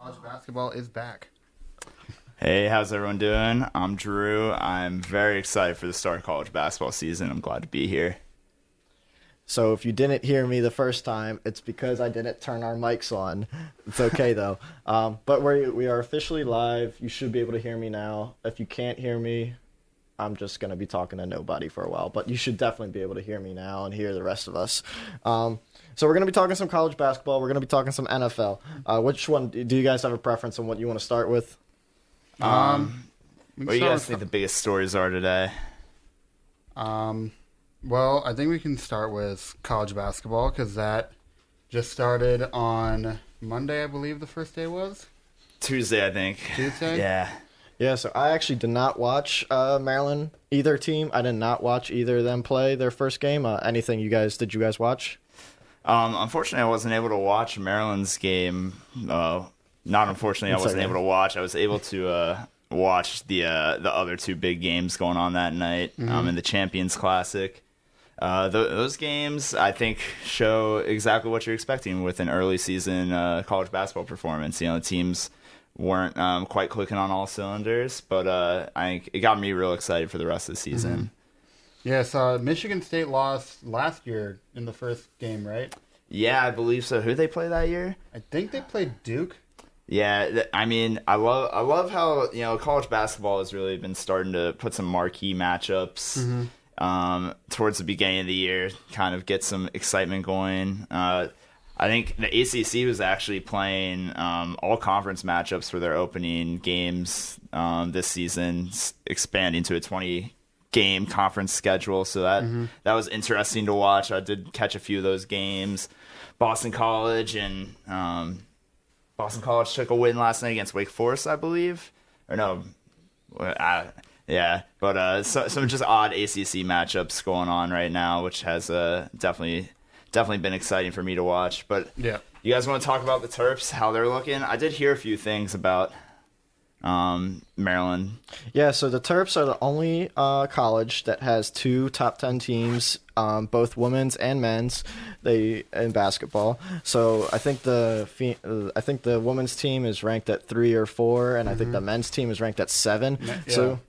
College basketball is back. Hey, how's everyone doing? I'm Drew. I'm very excited for the start of college basketball season. I'm glad to be here. So if you didn't hear me the first time, it's because I didn't turn our mics on. It's okay, though. But we are officially live. You should be able to hear me now. If you can't hear me, I'm just going to be talking to nobody for a while. But you should definitely be able to hear me now and hear the rest of us. So we're going to be talking some college basketball. We're going to be talking some NFL. Which one do you guys have a preference on what you want to start with? What do you guys think the biggest stories are today? Well, I think we can start with college basketball because that just started on Monday, I believe the first day was. Tuesday, I think. Tuesday? Yeah. Yeah, so I actually did not watch Maryland, either team. I did not watch either of them play their first game. Did you guys watch? Unfortunately, I wasn't able to watch Maryland's game. Not unfortunately, I wasn't able to watch. I was able to watch the other two big games going on that night in the Champions Classic. Those games, I think, show exactly what you're expecting with an early season college basketball performance. You know, the teams weren't quite clicking on all cylinders, but it got me real excited for the rest of the season. Mm-hmm. Yeah, so Michigan State lost last year in the first game, right? Yeah, I believe so. Who did they play that year? I think they played Duke. Yeah, I mean, I love how, you know, college basketball has really been starting to put some marquee matchups towards the beginning of the year, kind of get some excitement going. I think the ACC was actually playing all conference matchups for their opening games this season, expanding to a 20-game conference schedule. So that was interesting to watch. I did catch a few of those games. Boston College took a win last night against Wake Forest, I believe. Or no, yeah. But some just odd ACC matchups going on right now, which has definitely been exciting for me to watch. But yeah, you guys want to talk about the Terps, how they're looking? I did hear a few things about Maryland. Yeah, so the Terps are the only college that has two top 10 teams, both women's and men's, in basketball. So I think the women's team is ranked at 3 or 4, and I think the men's team is ranked at 7. Yeah. So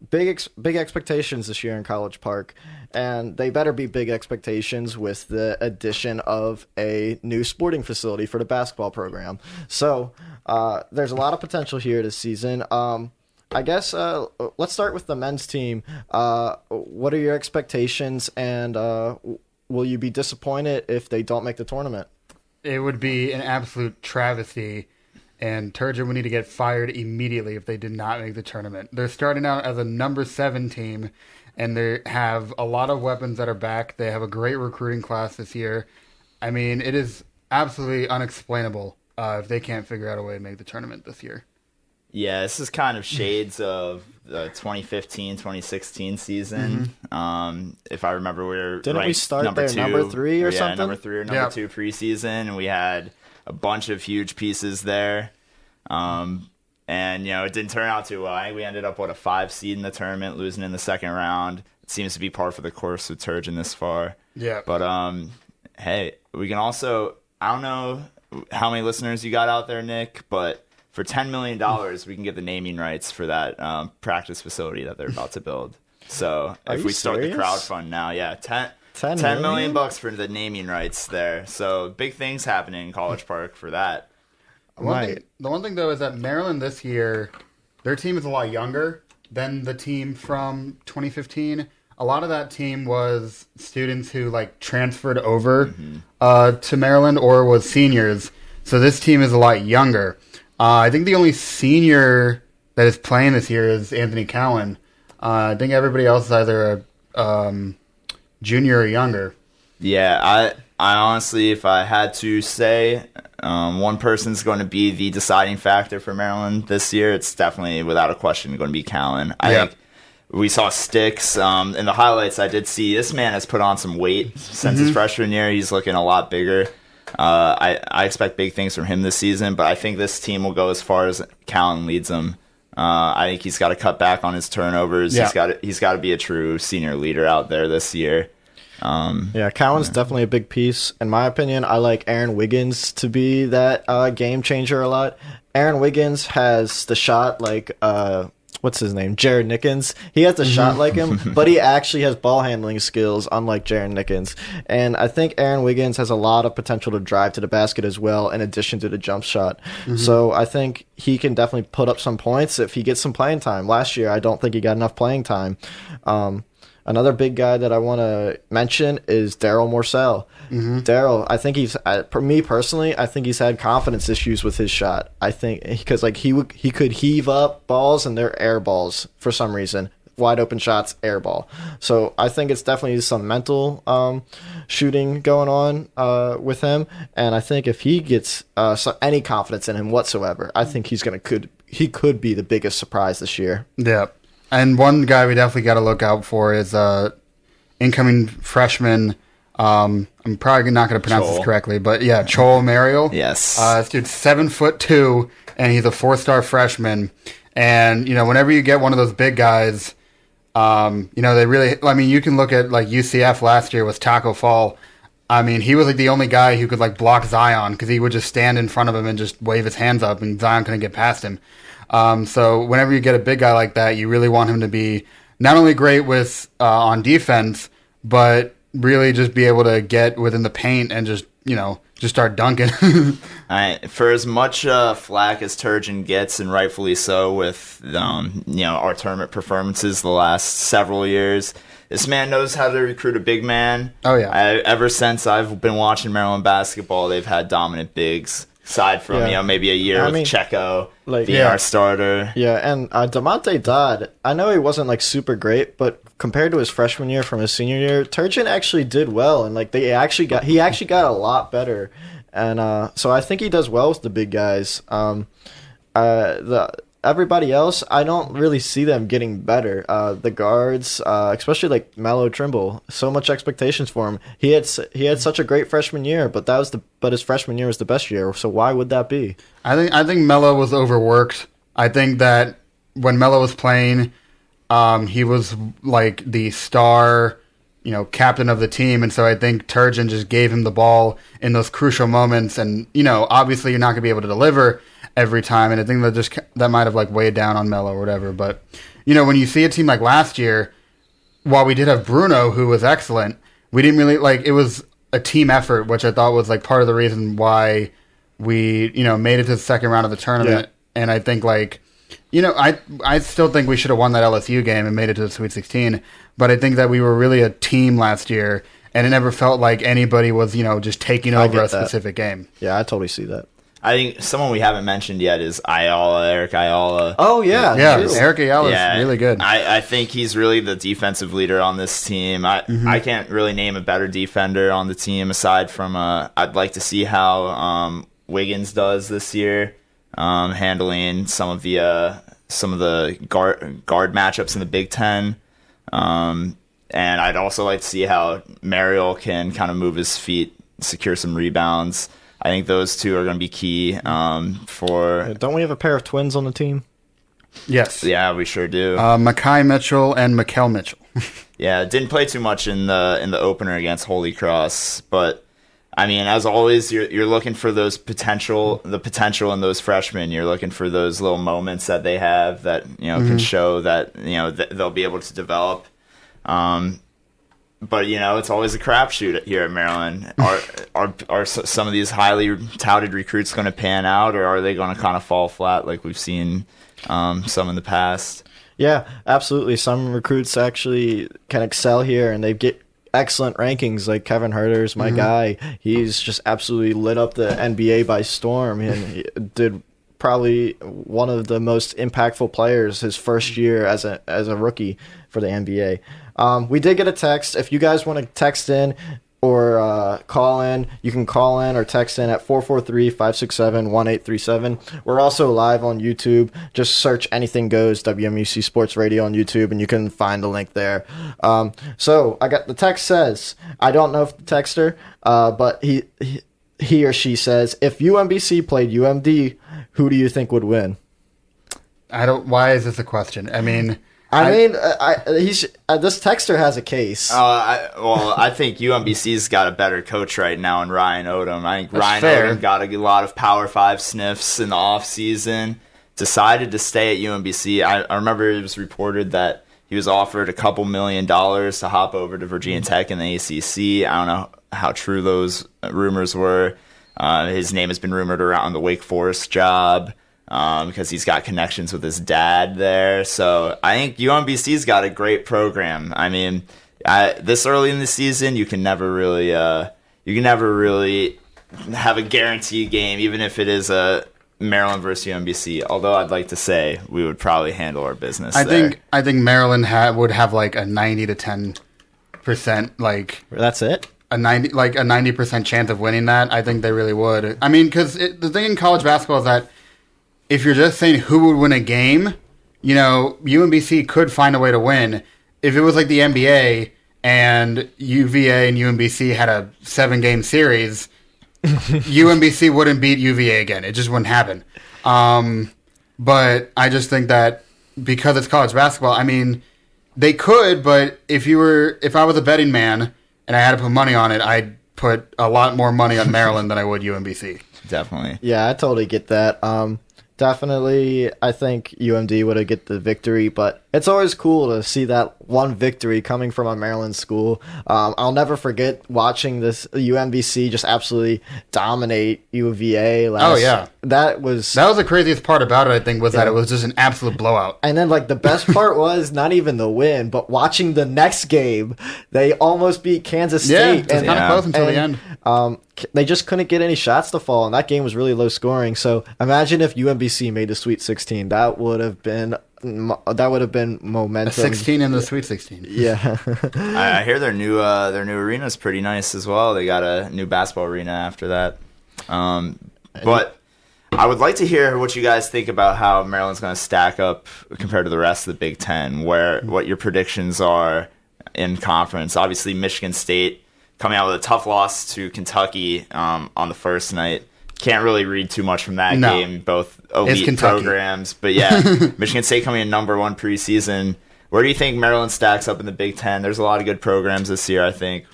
big expectations this year in College Park, and they better be big expectations with the addition of a new sporting facility for the basketball program. So there's a lot of potential here this season. I guess let's start with the men's team. What are your expectations, and will you be disappointed if they don't make the tournament? It would be an absolute travesty, and Turgeon would need to get fired immediately if they did not make the tournament. They're starting out as a number 7 team, and they have a lot of weapons that are back. They have a great recruiting class this year. I mean, it is absolutely unexplainable if they can't figure out a way to make the tournament this year. Yeah, this is kind of shades of the 2015-2016 season. If I remember, Didn't we start number 3 or something? Yeah, number 3 or number 2 preseason, and we had a bunch of huge pieces there. And, you know, it didn't turn out too well. I think we ended up, a 5 seed in the tournament, losing in the second round. It seems to be par for the course with Turgeon this far. Yeah. But, hey, we can also, I don't know how many listeners you got out there, Nick, but for $10 million, we can get the naming rights for that practice facility that they're about to build. So if we start the crowdfund now, yeah, $10 million bucks for the naming rights there. So big things happening in College Park for that. The one thing, though, is that Maryland this year, their team is a lot younger than the team from 2015. A lot of that team was students who transferred over to Maryland or was seniors. So this team is a lot younger. I think the only senior that is playing this year is Anthony Cowan. I think everybody else is either a junior or younger. Yeah, I honestly, if I had to say one person's going to be the deciding factor for Maryland this year, it's definitely, without a question, going to be Cowan. I think we saw sticks. In the highlights, I did see this man has put on some weight since his freshman year. He's looking a lot bigger. I expect big things from him this season, but I think this team will go as far as Cowan leads them. I think he's got to cut back on his turnovers. Yeah. He's got to be a true senior leader out there this year. Yeah, Cowan's definitely a big piece. In my opinion, I like Aaron Wiggins to be that game changer a lot. Aaron Wiggins has the shot like what's his name? Jared Nickens. He has the shot like him, but he actually has ball handling skills, unlike Jared Nickens. And I think Aaron Wiggins has a lot of potential to drive to the basket as well, in addition to the jump shot. So I think he can definitely put up some points if he gets some playing time. Last year, I don't think he got enough playing time. Another big guy that I want to mention is Daryl Morcell. Daryl, I think he's, for me personally, I think he's had confidence issues with his shot. I think because like he could heave up balls and they're air balls for some reason. Wide open shots, air ball. So I think it's definitely some mental shooting going on with him. And I think if he gets any confidence in him whatsoever, I think he could be the biggest surprise this year. Yeah. And one guy we definitely got to look out for is incoming freshman. I'm probably not going to pronounce this correctly, but yeah, Chol Mariel. Yes. This dude's 7'2", and he's a 4-star freshman. And whenever you get one of those big guys, they really. I mean, you can look at like UCF last year with Taco Fall. I mean, he was like the only guy who could like block Zion because he would just stand in front of him and just wave his hands up, and Zion couldn't get past him. So whenever you get a big guy like that, you really want him to be not only great with on defense, but really just be able to get within the paint and just start dunking. For as much flack as Turgeon gets, and rightfully so, with our tournament performances the last several years, this man knows how to recruit a big man. Oh yeah. Ever since I've been watching Maryland basketball, they've had dominant bigs. Aside from maybe a year with Checo being our starter. Yeah, and DeMonte Dodd, I know he wasn't like super great, but compared to his freshman year from his senior year, Turgeon actually did well, and like he actually got a lot better, and so I think he does well with the big guys. Everybody else, I don't really see them getting better. The guards, especially like Melo Trimble, so much expectations for him. He had such a great freshman year, but his freshman year was the best year. So why would that be? I think Melo was overworked. I think that when Melo was playing, he was like the star, captain of the team, and so I think Turgeon just gave him the ball in those crucial moments. And obviously you're not going to be able to deliver every time, and I think that might have like weighed down on Melo or whatever. But when you see a team like last year, while we did have Bruno, who was excellent, we didn't really like. It was a team effort, which I thought was like part of the reason why we made it to the second round of the tournament. Yeah. And I think like I still think we should have won that LSU game and made it to the Sweet 16. But I think that we were really a team last year, and it never felt like anybody was just taking over a specific game. Yeah, I totally see that. I think someone we haven't mentioned yet is Eric Ayala. Oh, yeah. Yeah, Eric Ayala is really good. I think he's really the defensive leader on this team. I can't really name a better defender on the team aside from I'd like to see how Wiggins does this year, handling some of the guard matchups in the Big Ten. And I'd also like to see how Mariel can kind of move his feet, secure some rebounds. I think those two are going to be key for... Don't we have a pair of twins on the team? Yes. Yeah, we sure do. Makai Mitchell and Mikal Mitchell. Yeah, didn't play too much in the opener against Holy Cross, but I mean, as always, you're looking for the potential in those freshmen. You're looking for those little moments that they have that can show that they'll be able to develop. But it's always a crapshoot here at Maryland. Are some of these highly touted recruits going to pan out, or are they going to kind of fall flat like we've seen some in the past? Yeah, absolutely. Some recruits actually can excel here, and they get excellent rankings. Like Kevin Herter's my guy. He's just absolutely lit up the NBA by storm, and he did probably one of the most impactful players his first year as a rookie for the NBA. We did get a text. If you guys want to text in or call in, you can call in or text in at 443-567-1837. We're also live on YouTube. Just search Anything Goes WMUC Sports Radio on YouTube, and you can find the link there. So I got the text says, I don't know if the texter, but he or she says, if UMBC played UMD, who do you think would win? Why is this a question? I mean, I mean, this texter has a case. I think UMBC's got a better coach right now in Ryan Odom. I think That's Ryan fair. Odom got a lot of Power 5 sniffs in the offseason, decided to stay at UMBC. I remember it was reported that he was offered a couple $1 million to hop over to Virginia Tech in the ACC. I don't know how true those rumors were. His name has been rumored around the Wake Forest job. Because he's got connections with his dad there. So I think UMBC's got a great program. I mean, this early in the season, you can never really have a guarantee game, even if it is a Maryland versus UMBC. Although I'd like to say we would probably handle our business. I think Maryland would have like a 90 to 10% like. That's it. A 90% chance of winning that. I think they really would. I mean, because the thing in college basketball is that if you're just saying who would win a game, UMBC could find a way to win. If it was like the NBA and UVA and UMBC had a 7-game series, UMBC wouldn't beat UVA again. It just wouldn't happen. But I just think that because it's college basketball, I mean, they could, but if I was a betting man and I had to put money on it, I'd put a lot more money on Maryland than I would UMBC. Definitely. Yeah, I totally get that. Definitely, I think UMD would have get the victory, but it's always cool to see that one victory coming from a Maryland school. I'll never forget watching this UMBC just absolutely dominate UVA. Oh yeah, that was the craziest part about it. I think was that it was just an absolute blowout. And then like the best part was not even the win, but watching the next game, they almost beat Kansas State. Yeah, it was kind of close until the end. They just couldn't get any shots to fall, and that game was really low scoring. So imagine if UMBC made the Sweet 16. That would have been momentum. A 16 in the Sweet 16. Yeah. I hear their new arena is pretty nice as well. They got a new basketball arena after that. But I would like to hear what you guys think about how Maryland's going to stack up compared to the rest of the Big Ten. What your predictions are in conference. Obviously, Michigan State coming out with a tough loss to Kentucky on the first night. Can't really read too much from that game. Both elite programs. But yeah, Michigan State coming in number 1 preseason. Where do you think Maryland stacks up in the Big Ten? There's a lot of good programs this year, I think.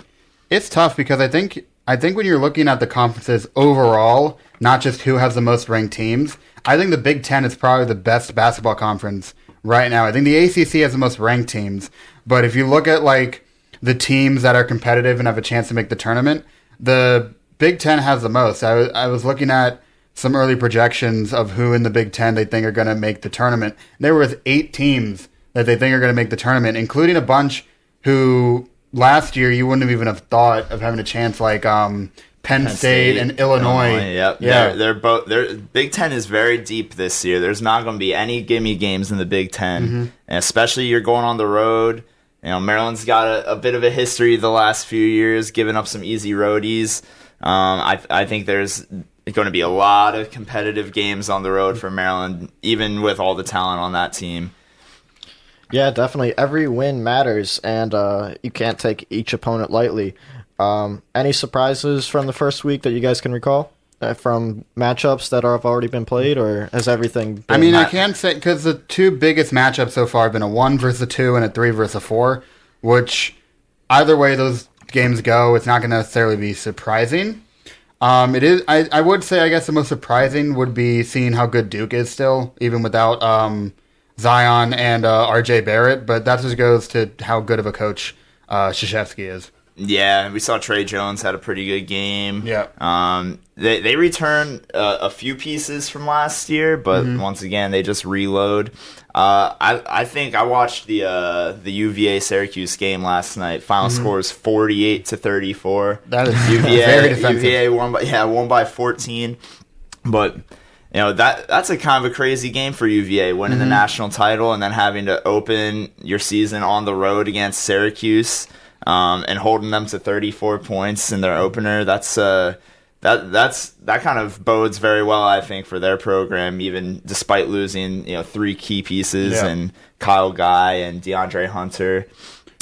It's tough because I think when you're looking at the conferences overall, not just who has the most ranked teams, I think the Big Ten is probably the best basketball conference right now. I think the ACC has the most ranked teams. But if you look at like the teams that are competitive and have a chance to make the tournament, the Big Ten has the most. I was looking at some early projections of who in the Big Ten they think are going to make the tournament. There was 8 teams that they think are going to make the tournament, including a bunch who last year you wouldn't have even have thought of having a chance, like Penn State and Illinois. Yep. Yeah, they're both. Big Ten is very deep this year. There's not going to be any gimme games in the Big Ten, and especially you're going on the road. Maryland's got a bit of a history the last few years, giving up some easy roadies. I think there's going to be a lot of competitive games on the road for Maryland, even with all the talent on that team. Yeah, definitely. Every win matters, and you can't take each opponent lightly. Any surprises from the first week that you guys can recall? From matchups that have already been played, or has everything been... I mean, I can't say, because the 2 biggest matchups so far have been a 1 versus a 2 and a 3 versus a 4, which either way those games go, it's not going to necessarily be surprising. It is. I would say, I guess, the most surprising would be seeing how good Duke is still, even without Zion and R.J. Barrett, but that just goes to how good of a coach Krzyzewski is. Yeah, we saw Trey Jones had a pretty good game. Yeah. They return a few pieces from last year, but once again they just reload. I think I watched the UVA Syracuse game last night. Final score is 48-34. That is very defensive. UVA won by 14, but that's a kind of a crazy game for UVA, winning the national title and then having to open your season on the road against Syracuse. And holding them to 34 points in their opener, that kind of bodes very well, I think, for their program, even despite losing 3 key pieces and Kyle Guy and DeAndre Hunter.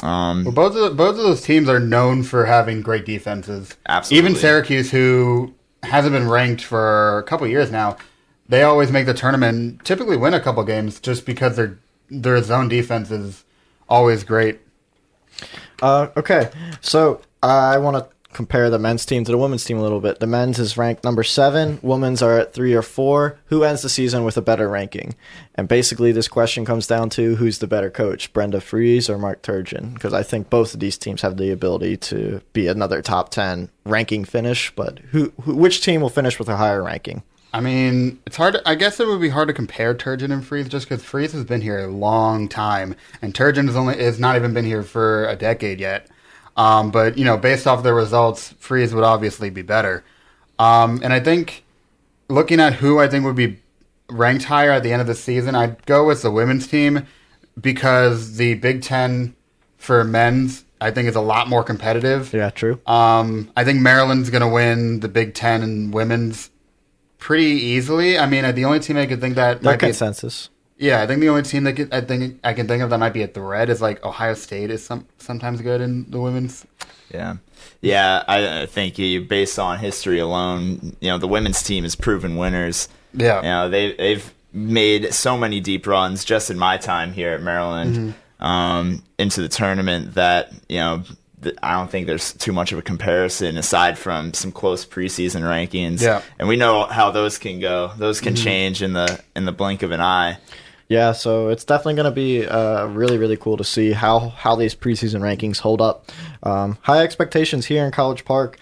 Well, both of those teams are known for having great defenses. Absolutely. Even Syracuse, who hasn't been ranked for a couple of years now, they always make the tournament and typically win a couple games just because their zone defense is always great. Okay, so I want to compare the men's team to the women's team a little bit. The men's is ranked number 7. Women's are at 3 or 4. Who ends the season with a better ranking? And basically, this question comes down to who's the better coach, Brenda Fries or Mark Turgeon? Because I think both of these teams have the ability to be another top 10 ranking finish. But which team will finish with a higher ranking? I mean, it's hard. I guess it would be hard to compare Turgeon and Fries just because Fries has been here a long time, and Turgeon has not even been here for a decade yet. But based off the results, Fries would obviously be better. And I think looking at who I think would be ranked higher at the end of the season, I'd go with the women's team because the Big Ten for men's I think is a lot more competitive. Yeah, true. I think Maryland's going to win the Big Ten in women's pretty easily. I mean, the only team I could think that No might be consensus. yeah, I think the only team that I can think of that might be a threat is like Ohio State is sometimes good in the women's. Yeah. I think based on history alone, the women's team is proven winners. Yeah, they've made so many deep runs just in my time here at Maryland into the tournament that I don't think there's too much of a comparison aside from some close preseason rankings. Yeah, and we know how those can go. Those can change in the blink of an eye. Yeah, so it's definitely going to be really, really cool to see how these preseason rankings hold up. High expectations here in College Park.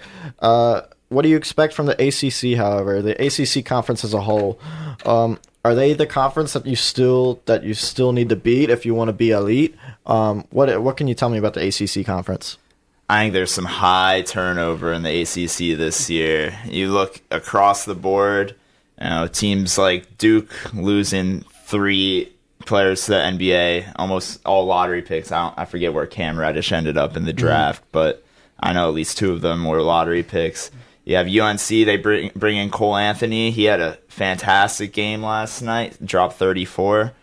What do you expect from the ACC, however? The ACC conference as a whole. Are they the conference that you still need to beat if you want to be elite? What can you tell me about the ACC conference? I think there's some high turnover in the ACC this year. You look across the board, teams like Duke losing 3 players to the NBA, almost all lottery picks. I forget where Cam Reddish ended up in the draft, but I know at least 2 of them were lottery picks. You have UNC, they bring in Cole Anthony. He had a fantastic game last night, dropped 34.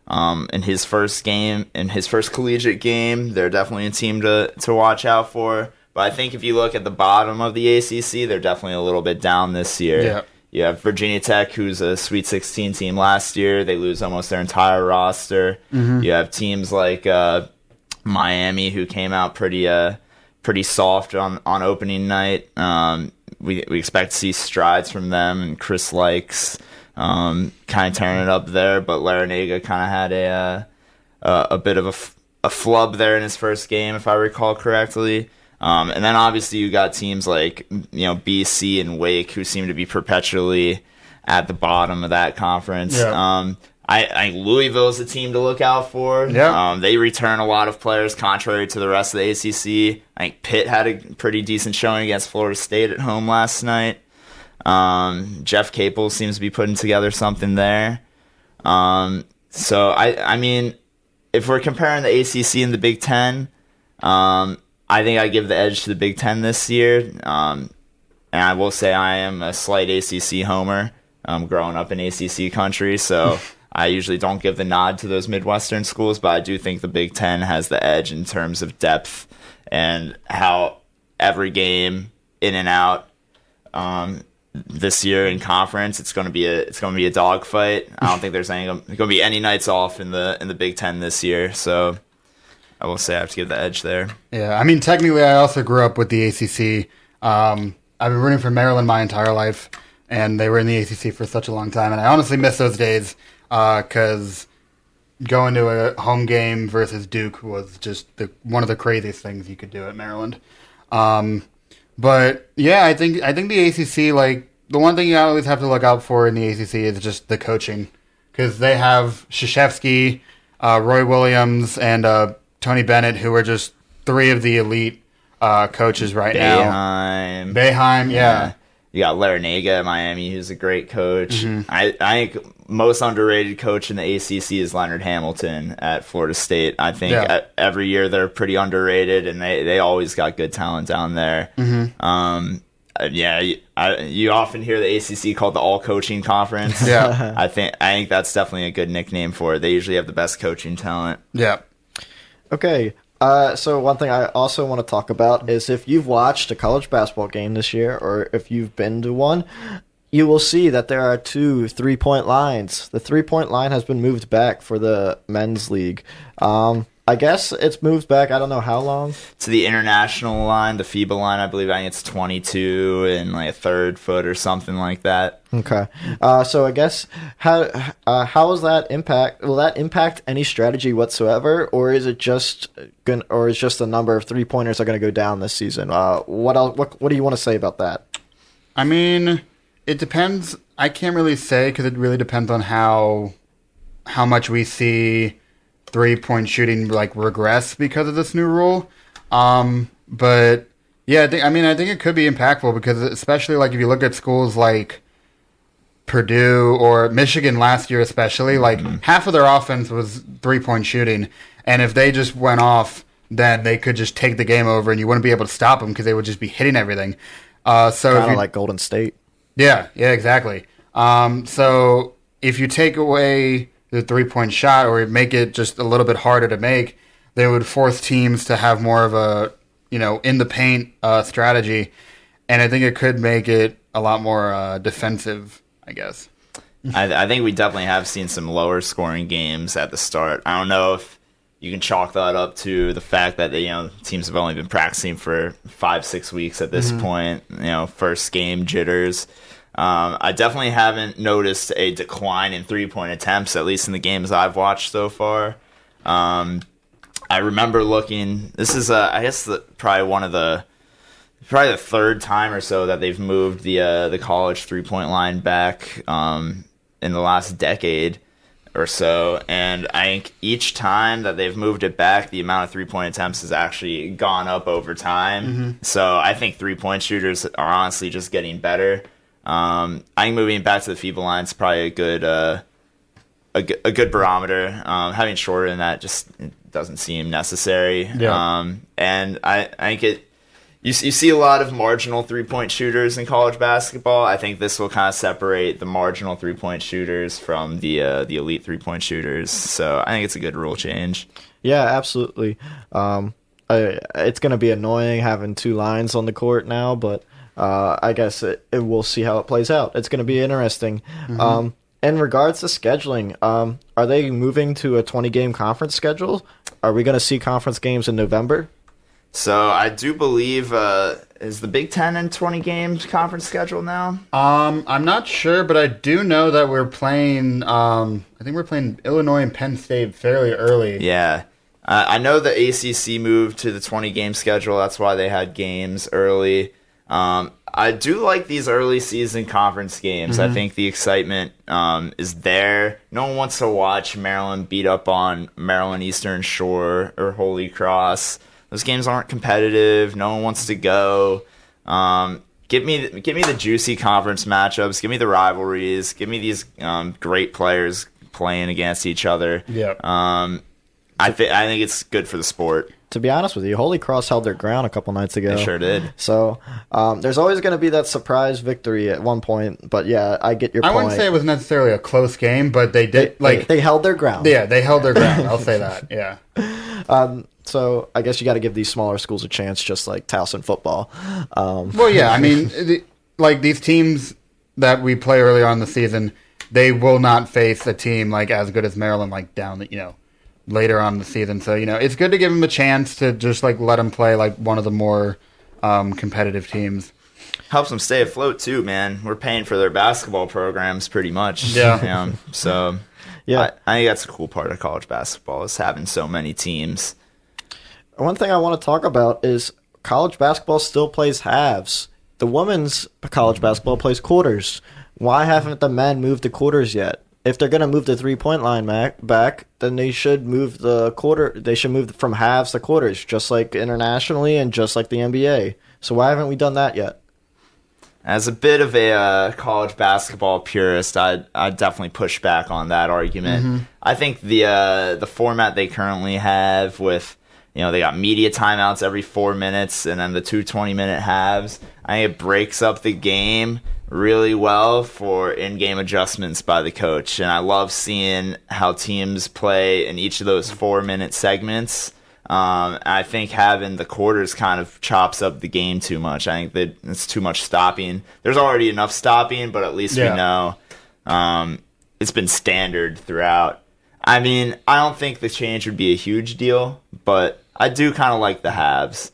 In his first collegiate game, they're definitely a team to watch out for. But I think if you look at the bottom of the ACC, they're definitely a little bit down this year. Yeah. You have Virginia Tech, who's a Sweet 16 team last year. They lose almost their entire roster. You have teams like Miami, who came out pretty soft on opening night. We expect to see strides from them, and Chris Likes kind of turning it up there. But Larinaga kind of had a bit of a flub there in his first game, if I recall correctly. And then obviously you got teams like BC and Wake, who seem to be perpetually at the bottom of that conference. Yeah. I think Louisville is a team to look out for. Yeah. They return a lot of players contrary to the rest of the ACC. I think Pitt had a pretty decent showing against Florida State at home last night. Jeff Capel seems to be putting together something there. So I mean, if we're comparing the ACC and the Big Ten, I think I give the edge to the Big Ten this year. And I will say I am a slight ACC homer, growing up in ACC country. So I usually don't give the nod to those Midwestern schools, but I do think the Big Ten has the edge in terms of depth and how every game in and out this year in conference, it's going to be a dogfight. I don't think there's going to be any nights off in the Big Ten this year. So I will say I have to give the edge there. Yeah, I mean, technically, I also grew up with the ACC. I've been rooting for Maryland my entire life, and they were in the ACC for such a long time. And I honestly miss those days because going to a home game versus Duke was just one of the craziest things you could do at Maryland. But yeah, I think the ACC, like, the one thing you always have to look out for in the ACC is just the coaching, because they have Krzyzewski, Roy Williams, and Tony Bennett, who are just 3 of the elite coaches right now. Boeheim, yeah. You got Larinaga at Miami, who's a great coach. I think most underrated coach in the ACC is Leonard Hamilton at Florida State. I think every year they're pretty underrated, and they always got good talent down there. You often hear the ACC called the all-coaching conference. Yeah. I think that's definitely a good nickname for it. They usually have the best coaching talent. Yeah. Okay, so one thing I also want to talk about is if you've watched a college basketball game this year, or if you've been to one, you will see that there are 2 3-point lines. The 3-point line has been moved back for the men's league. I guess it's moved back. I don't know how long. To the international line, the FIBA line, I believe. I think it's 22 and like a third foot or something like that. Okay. So I guess how does that impact? Will that impact any strategy whatsoever, or is it just the number of 3-pointers are going to go down this season? What else? What do you want to say about that? I mean, it depends. I can't really say because it really depends on how much we see 3-point shooting like regress because of this new rule. But yeah, I think it could be impactful because especially like if you look at schools like Purdue or Michigan last year, especially like half of their offense was 3-point shooting, and if they just went off, then they could just take the game over, and you wouldn't be able to stop them because they would just be hitting everything. So kind of like Golden State. Yeah, exactly. So if you take away the 3-point shot or make it just a little bit harder to make, they would force teams to have more of a, in the paint strategy. And I think it could make it a lot more defensive, I guess. I think we definitely have seen some lower scoring games at the start. I don't know if you can chalk that up to the fact that teams have only been practicing for 5-6 weeks at this point. First game jitters. I definitely haven't noticed a decline in 3-point attempts, at least in the games I've watched so far. I remember looking. This is, I guess, probably the third time or so that they've moved the college 3-point line back in the last decade or so, and I think each time that they've moved it back, the amount of 3-point attempts has actually gone up over time. So I think 3-point shooters are honestly just getting better. I think moving back to the FIBA line is probably a good barometer. Having shorter than that just doesn't seem necessary. Yeah. And I think you see a lot of marginal 3-point shooters in college basketball. I think this will kind of separate the marginal 3-point shooters from the elite 3-point shooters. So I think it's a good rule change. Yeah, absolutely. It's going to be annoying having 2 lines on the court now, but I guess we'll see how it plays out. It's going to be interesting. In regards to scheduling, are they moving to a 20-game conference schedule? Are we going to see conference games in November? So I do believe is the Big Ten in 20 games conference schedule now? I'm not sure, but I do know that we're playing. I think we're playing Illinois and Penn State fairly early. Yeah, I know the ACC moved to the 20-game schedule. That's why they had games early. I do like these early season conference games. I think the excitement is there. No one wants to watch Maryland beat up on Maryland Eastern Shore or Holy Cross. Those games aren't competitive. No one wants to go. Give me the juicy conference matchups. Give me the rivalries. Give me these great players playing against each other. Yeah. I think it's good for the sport. To be honest with you, Holy Cross held their ground a couple nights ago. They sure did. So there's always going to be that surprise victory at one point. But yeah, I get your point. I wouldn't say it was necessarily a close game, but they did they held their ground. Yeah, they held their ground. I'll say that. Yeah. So I guess you got to give these smaller schools a chance, just like Towson football. Well, yeah. I mean, these teams that we play early on in the season, they will not face a team like as good as Maryland, like down later on in the season. So it's good to give them a chance to just like let them play like one of the more competitive teams. Helps them stay afloat too, man. We're paying for their basketball programs pretty much. Yeah. So yeah, I think that's a cool part of college basketball is having so many teams. One thing I want to talk about is college basketball still plays halves. The women's college basketball plays quarters. Why haven't the men moved to quarters yet? If they're going to move the 3-point line back, then they should move the quarter. They should move from halves to quarters, just like internationally and just like the NBA. So why haven't we done that yet? As a bit of a college basketball purist, I'd definitely push back on that argument. I think the format they currently have with they got media timeouts every 4 minutes and then the 2 20-minute halves, I think it breaks up the game really well for in-game adjustments by the coach. And I love seeing how teams play in each of those 4-minute segments. I think having the quarters kind of chops up the game too much. I think that it's too much stopping. There's already enough stopping, but at least we know it's been standard throughout. I mean, I don't think the change would be a huge deal, but I do kind of like the halves.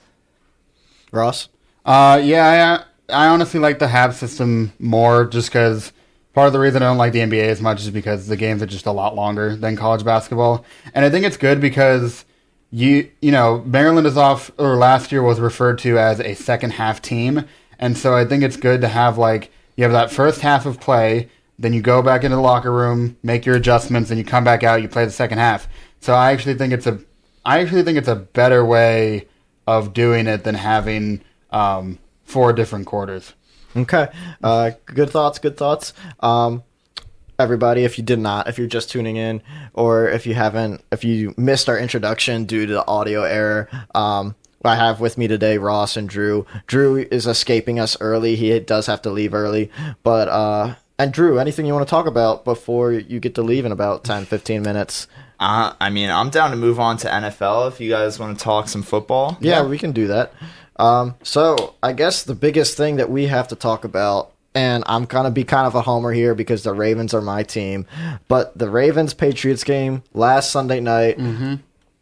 Ross? I honestly like the half system more just because part of the reason I don't like the NBA as much is because the games are just a lot longer than college basketball. And I think it's good because you know, Maryland is off, or last year was referred to as a second half team. And so I think it's good to have you have that first half of play, then you go back into the locker room, make your adjustments, and you come back out, you play the second half. So I actually think it's a better way of doing it than having 4 different quarters. Okay. Good thoughts. Everybody, if you're just tuning in, or if you missed our introduction due to the audio error, I have with me today Ross and Drew. Drew is escaping us early. He does have to leave early. But, and Drew, anything you want to talk about before you get to leave in about 10, 15 minutes? I mean, I'm down to move on to NFL if you guys want to talk some football. Yeah, we can do that. So I guess the biggest thing that we have to talk about, and I'm going to be kind of a homer here because the Ravens are my team, but the Ravens-Patriots game last Sunday night,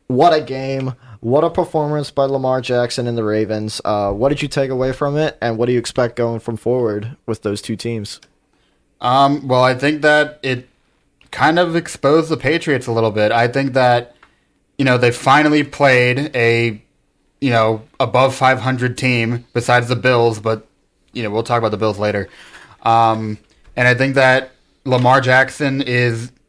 what a game. What a performance by Lamar Jackson and the Ravens. What did you take away from it, and what do you expect going from forward with those two teams? Well, I think that it kind of exposed the Patriots a little bit. I think that, they finally played a, above 500 team besides the Bills, but, we'll talk about the Bills later. And I think that Lamar Jackson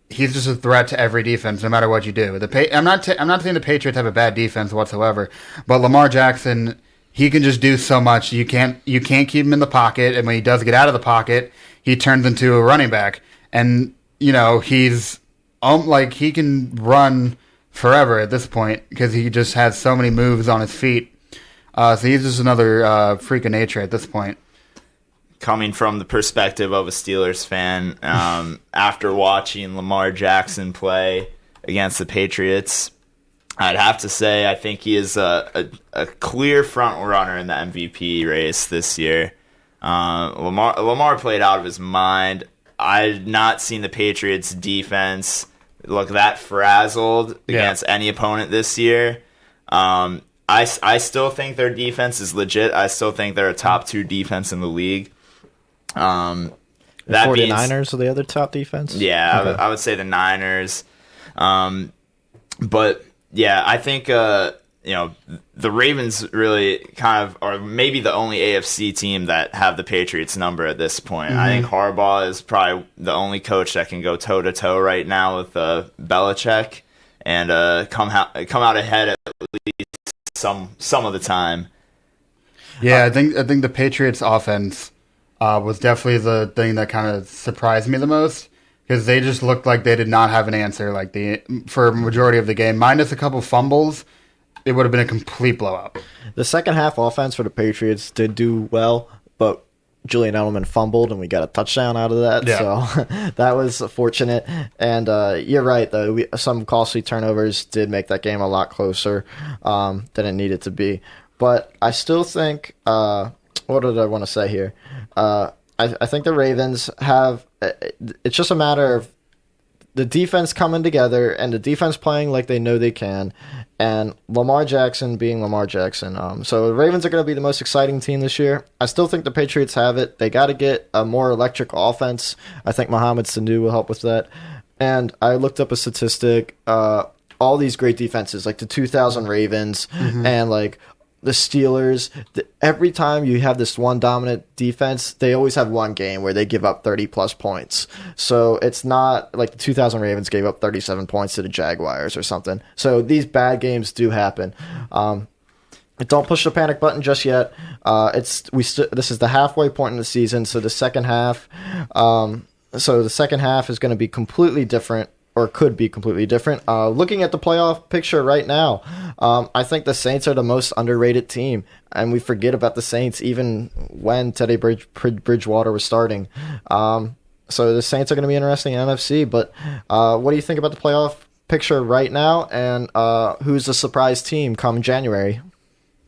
he's just a threat to every defense, no matter what you do. I'm not saying the Patriots have a bad defense whatsoever, but Lamar Jackson, he can just do so much. You can't keep him in the pocket, and when he does get out of the pocket, he turns into a running back. And he's he can run forever at this point because he just has so many moves on his feet. So he's just another freak of nature at this point. Coming from the perspective of a Steelers fan, after watching Lamar Jackson play against the Patriots, I'd have to say I think he is a clear front runner in the MVP race this year. Lamar played out of his mind. I've not seen the Patriots defense look that frazzled against any opponent this year. I still think their defense is legit. I still think they're a top 2 defense in the league. The 49ers are the other top defense? Yeah, okay. I would say the Niners. But yeah, I think the Ravens really kind of are maybe the only AFC team that have the Patriots number at this point. I think Harbaugh is probably the only coach that can go toe-to-toe right now with Belichick and come out ahead at least some of the time. Yeah, I think the Patriots offense was definitely the thing that kind of surprised me the most because they just looked like they did not have an answer for a majority of the game, minus a couple fumbles. It would have been a complete blowout. The second half offense for the Patriots did do well, but Julian Edelman fumbled, and we got a touchdown out of that. Yeah. So that was fortunate. And you're right, though. Some costly turnovers did make that game a lot closer than it needed to be. But I still think what did I want to say here? I think the Ravens have – it's just a matter of the defense coming together and the defense playing like they know they can, and Lamar Jackson being Lamar Jackson. So the Ravens are going to be the most exciting team this year. I still think the Patriots have it. They got to get a more electric offense. I think Mohamed Sanu will help with that. And I looked up a statistic. All these great defenses, like the 2000 Ravens and the Steelers, every time you have this one dominant defense, they always have one game where they give up 30-plus points. So it's not like the 2000 Ravens gave up 37 points to the Jaguars or something. So these bad games do happen. Don't push the panic button just yet. This is the halfway point in the season, so the second half is going to be completely different. Or could be completely different. Looking at the playoff picture right now, I think the Saints are the most underrated team, and we forget about the Saints even when Teddy Bridgewater was starting. So the Saints are going to be interesting in NFC, but what do you think about the playoff picture right now, and who's the surprise team come January?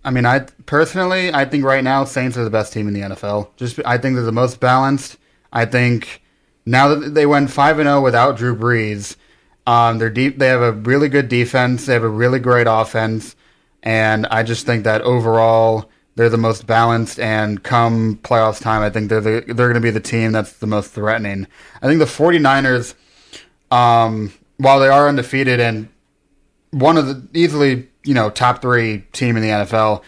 I mean, I think right now Saints are the best team in the NFL. I think they're the most balanced. I think now that they went 5-0 without Drew Brees, they're deep. They have a really good defense. They have a really great offense, and I just think that overall they're the most balanced. And come playoffs time, I think they're going to be the team that's the most threatening. I think the 49ers, while they are undefeated and one of the easily top 3 team in the NFL,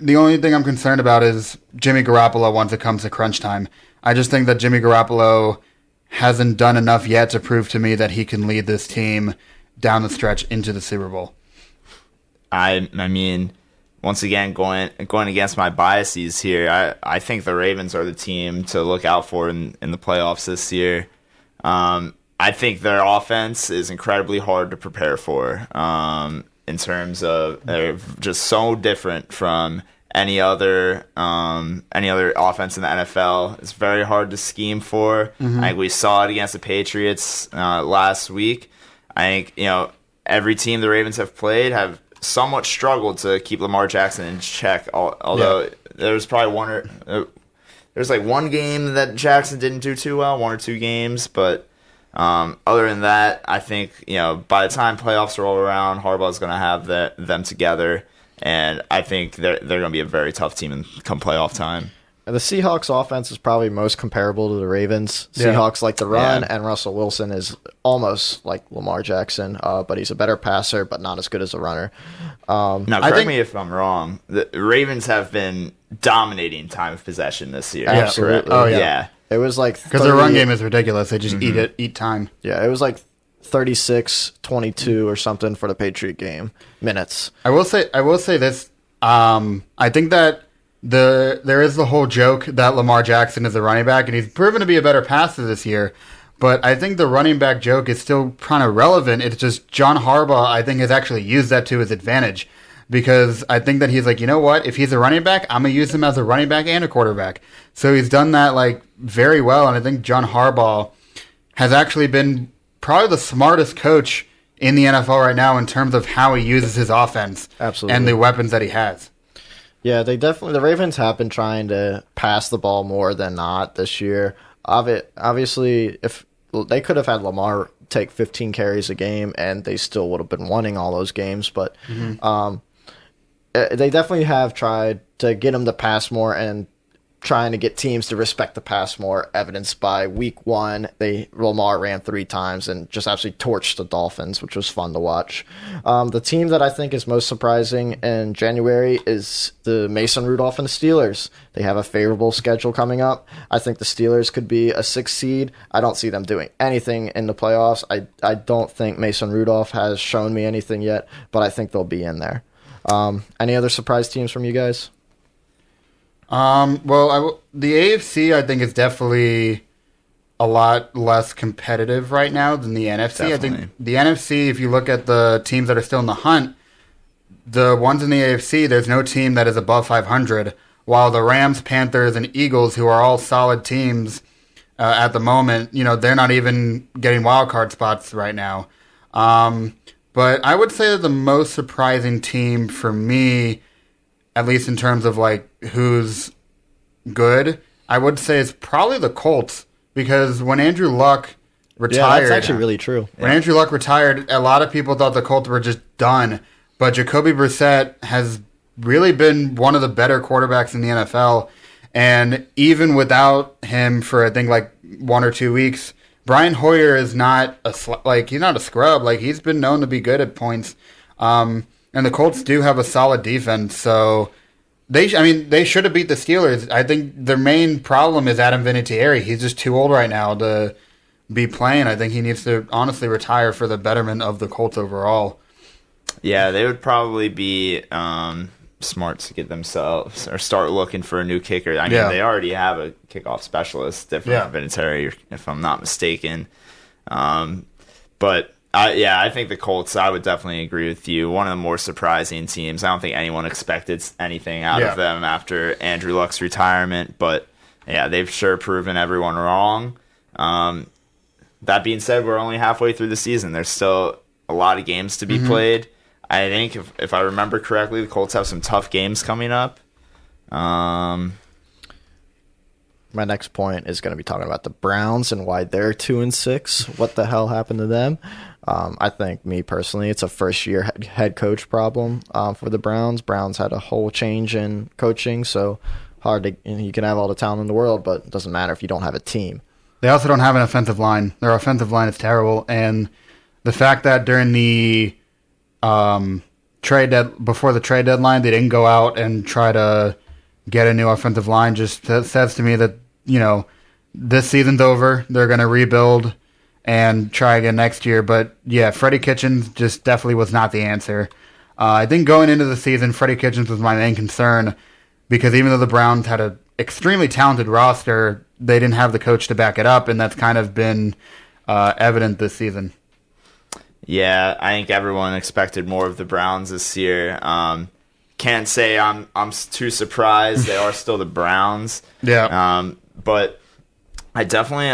the only thing I'm concerned about is Jimmy Garoppolo once it comes to crunch time. I just think that Jimmy Garoppolo hasn't done enough yet to prove to me that he can lead this team down the stretch into the Super Bowl. I mean, once again, going against my biases here, I think the Ravens are the team to look out for in the playoffs this year. I think their offense is incredibly hard to prepare for. In terms of they're just so different from any other offense in the NFL. It's very hard to scheme for. Mm-hmm. I think we saw it against the Patriots last week. I think every team the Ravens have played have somewhat struggled to keep Lamar Jackson in check. Although there's probably there's like one game that Jackson didn't do too well, 1 or 2 games, but. Other than that, I think by the time playoffs roll around, Harbaugh's going to have them together, and I think they're going to be a very tough team come playoff time. The Seahawks offense is probably most comparable to the Ravens. Seahawks like to run, and Russell Wilson is almost like Lamar Jackson, but he's a better passer, but not as good as a runner. Now, correct me if I'm wrong. The Ravens have been dominating time of possession this year. Absolutely. Oh, yeah. It was like because their run game is ridiculous. They just eat time. Yeah, it was like 36-22 or something for the Patriot game minutes. I will say this. I think that there is the whole joke that Lamar Jackson is a running back, and he's proven to be a better passer this year. But I think the running back joke is still kind of relevant. It's just John Harbaugh, I think, has actually used that to his advantage. Because I think that he's like, you know what? If he's a running back, I'm going to use him as a running back and a quarterback. So he's done that very well. And I think John Harbaugh has actually been probably the smartest coach in the NFL right now in terms of how he uses his offense. Absolutely. And the weapons that he has. Yeah, the Ravens have been trying to pass the ball more than not this year. Obviously, if they could have had Lamar take 15 carries a game and they still would have been winning all those games, but they definitely have tried to get him to pass more and trying to get teams to respect the pass more, evidenced by week 1. Lamar ran 3 times and just absolutely torched the Dolphins, which was fun to watch. The team that I think is most surprising in January is the Mason Rudolph and the Steelers. They have a favorable schedule coming up. I think the Steelers could be a 6th seed. I don't see them doing anything in the playoffs. I don't think Mason Rudolph has shown me anything yet, but I think they'll be in there. Any other surprise teams from you guys? Well, the AFC I think is definitely a lot less competitive right now than the NFC. Definitely. I think the NFC, if you look at the teams that are still in the hunt, the ones in the AFC, there's no team that is above 500, while the Rams, Panthers, and Eagles, who are all solid teams at the moment, they're not even getting wild card spots right now. But I would say that the most surprising team for me, at least in terms of who's good, I would say is probably the Colts, because when Andrew Luck retired, that's actually really true. When Andrew Luck retired, a lot of people thought the Colts were just done, but Jacoby Brissett has really been one of the better quarterbacks in the NFL, and even without him for I think 1 or 2 weeks, Brian Hoyer is not he's not a scrub. He's been known to be good at points. And the Colts do have a solid defense, so they should have beat the Steelers. I think their main problem is Adam Vinatieri. He's just too old right now to be playing. I think he needs to honestly retire for the betterment of the Colts overall. Yeah, they would probably be smart to get themselves or start looking for a new kicker. I mean, they already have a kickoff specialist, different from Vinatieri, if I'm not mistaken. But I think the Colts, I would definitely agree with you. One of the more surprising teams. I don't think anyone expected anything out of them after Andrew Luck's retirement. But, they've sure proven everyone wrong. That being said, we're only halfway through the season. There's still a lot of games to be played. I think if I remember correctly, the Colts have some tough games coming up. My next point is going to be talking about the Browns and why they're 2-6. What the hell happened to them? I think, me personally, it's a first-year head coach problem for the Browns. Browns had a whole change in coaching, so you can have all the talent in the world, but it doesn't matter if you don't have a team. They also don't have an offensive line. Their offensive line is terrible, and the fact that during the before the trade deadline, they didn't go out and try to get a new offensive line just says to me that, this season's over. They're going to rebuild and try again next year. But, yeah, Freddie Kitchens just definitely was not the answer. I think going into the season, Freddie Kitchens was my main concern because even though the Browns had an extremely talented roster, they didn't have the coach to back it up, and that's kind of been evident this season. Yeah, I think everyone expected more of the Browns this year. Can't say I'm too surprised. They are still the Browns. Yeah. But I definitely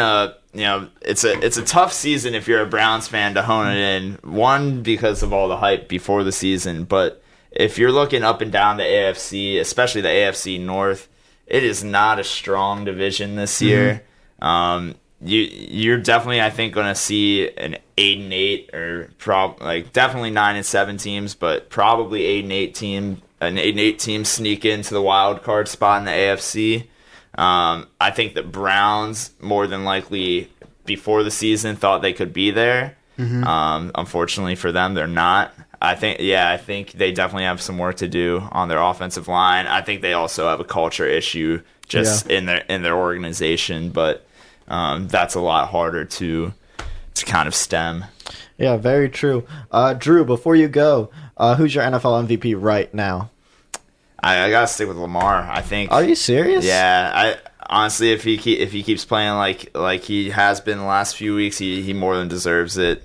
it's a tough season if you're a Browns fan to hone it in. One, because of all the hype before the season, but if you're looking up and down the AFC, especially the AFC North, it is not a strong division this year. You're definitely, I think, going to see an 8-8 or definitely 9-7 teams, but probably 8-8 team sneak into the wild card spot in the AFC. I think the Browns more than likely before the season thought they could be there. Unfortunately for them, they're not. I think they definitely have some work to do on their offensive line. I think they also have a culture issue in their organization, but that's a lot harder to kind of stem. Yeah, very true. Drew, before you go, who's your NFL MVP right now? I gotta stick with Lamar. I think. Are you serious? Yeah. I honestly, if he keeps playing like he has been the last few weeks, he more than deserves it.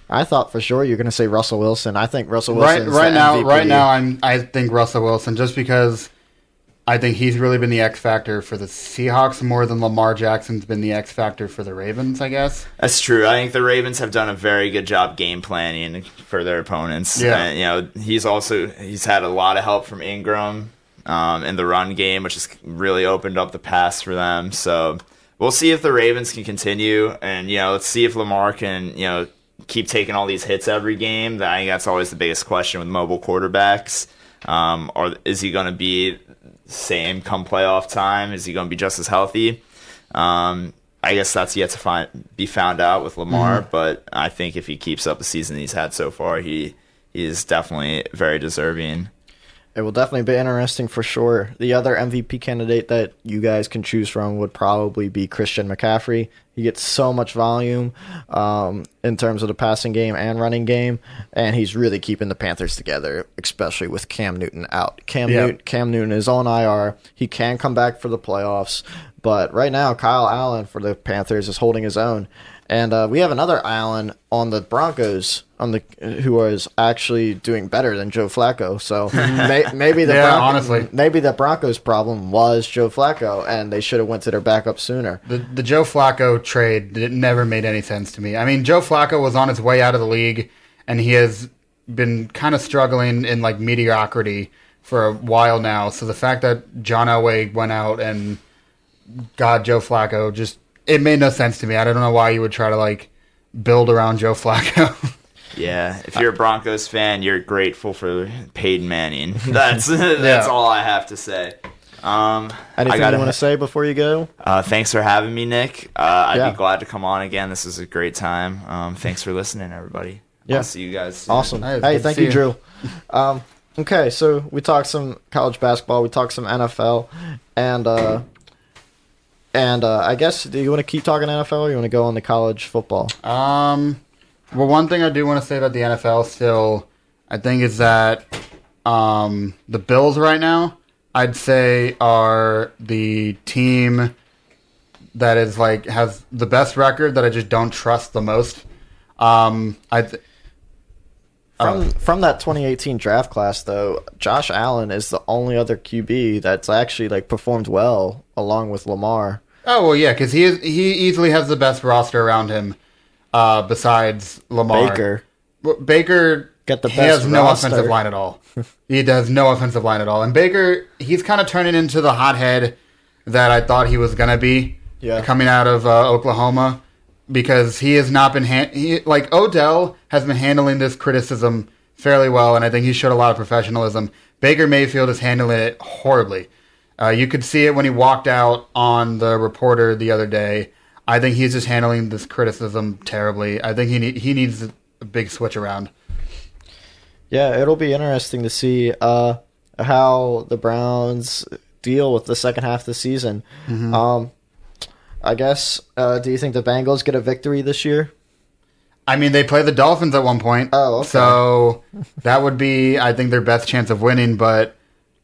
I thought for sure you're going to say Russell Wilson. I think Russell Wilson right now I think Russell Wilson, just because I think he's really been the X factor for the Seahawks more than Lamar Jackson's been the X factor for the Ravens, I guess. That's true. I think the Ravens have done a very good job game planning for their opponents. Yeah. And, he's had a lot of help from Ingram in the run game, which has really opened up the pass for them. So we'll see if the Ravens can continue, and let's see if Lamar can keep taking all these hits every game. I think that's always the biggest question with mobile quarterbacks. Or is he going to be same come playoff time? Is he going to be just as healthy? I guess that's yet to be found out with Lamar, but I think if he keeps up the season he's had so far, he is definitely very deserving. It will definitely be interesting for sure. The other MVP candidate that you guys can choose from would probably be Christian McCaffrey. He gets so much volume in terms of the passing game and running game, and he's really keeping the Panthers together, especially with Cam Newton out. Cam Newton is on IR. He can come back for the playoffs, but right now Kyle Allen for the Panthers is holding his own. And we have another Allen on the Broncos, who is actually doing better than Joe Flacco. So maybe the Broncos' problem was Joe Flacco, and they should have went to their backup sooner. The Joe Flacco trade never made any sense to me. I mean, Joe Flacco was on his way out of the league, and he has been kind of struggling in mediocrity for a while now. So the fact that John Elway went out and got Joe Flacco it made no sense to me. I don't know why you would try to build around Joe Flacco. Yeah, if you're a Broncos fan, you're grateful for Peyton Manning. That's all I have to say. Anything you want to say before you go? Thanks for having me, Nick. I'd be glad to come on again. This is a great time. Thanks for listening, everybody. Yeah. I'll see you guys soon. Awesome. Hey, thank you, Drew. Okay, so we talked some college basketball. We talked some NFL. And I guess, do you want to keep talking NFL or you want to go on to college football? Well, one thing I do want to say about the NFL still, I think, is that the Bills right now, I'd say, are the team that is has the best record that I just don't trust the most. From that 2018 draft class, though, Josh Allen is the only other QB that's actually performed well along with Lamar. Oh well, yeah, because he easily has the best roster around him, besides Lamar. Baker. Baker Get the he best has no roster. offensive line at all. He does no offensive line at all. And Baker, he's kind of turning into the hothead that I thought he was going to be coming out of Oklahoma, because he has not been like Odell has been handling this criticism fairly well, and I think he showed a lot of professionalism. Baker Mayfield is handling it horribly. You could see it when he walked out on the reporter the other day. I think he's just handling this criticism terribly. I think he needs a big switch around. Yeah, it'll be interesting to see how the Browns deal with the second half of the season. Mm-hmm. I guess, do you think the Bengals get a victory this year? I mean, they play the Dolphins at one point. Oh, okay. So that would be, I think, their best chance of winning. But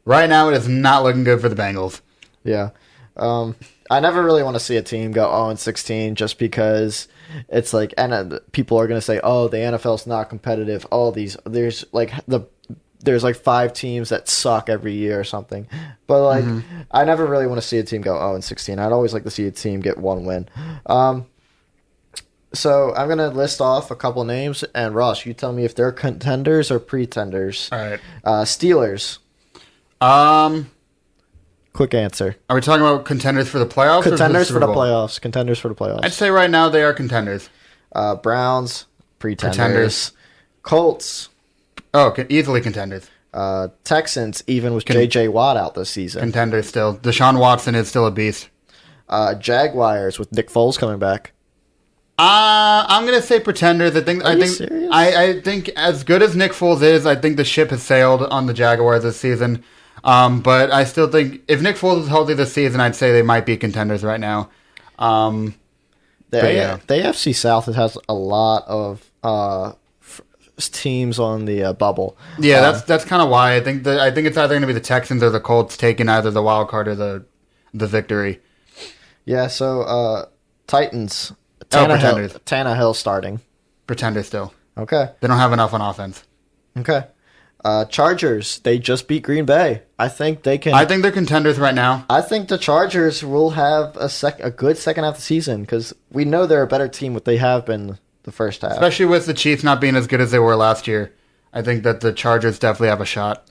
right now, it is not looking good for the Bengals. Yeah. I never really want to see a team go 0-16 just because it's like, and people are going to say, oh, the NFL's not competitive. There's like 5 teams that suck every year or something. But like, I never really want to see a team go 0-16. I'd always like to see a team get 1 win. So I'm going to list off a couple names, and Ross, you tell me if they're contenders or pretenders. All right. Steelers. Quick answer. Are we talking about contenders for the playoffs? Contenders or for the Super Bowl? playoffs. Contenders for the playoffs. I'd say right now they are contenders. Browns. Pretenders. Colts. Oh, easily contenders. Texans, even with J.J. Watt out this season. Contenders still. Deshaun Watson is still a beast. Jaguars with Nick Foles coming back. I'm gonna say pretenders. Serious? I think as good as Nick Foles is, I think the ship has sailed on the Jaguars this season. But I still think if Nick Foles is healthy this season, I'd say they might be contenders right now. The AFC South has a lot of teams on the bubble. Yeah, that's kind of why I think it's either going to be the Texans or the Colts taking either the wild card or the victory. Yeah, so Titans. Pretenders. Tannehill starting. Pretenders still. Okay. They don't have enough on offense. Okay. Chargers. They just beat Green Bay. I think they can. I think they're contenders right now. I think the Chargers will have a good second half of the season because we know they're a better team what they have been the first half. Especially with the Chiefs not being as good as they were last year. I think that the Chargers definitely have a shot.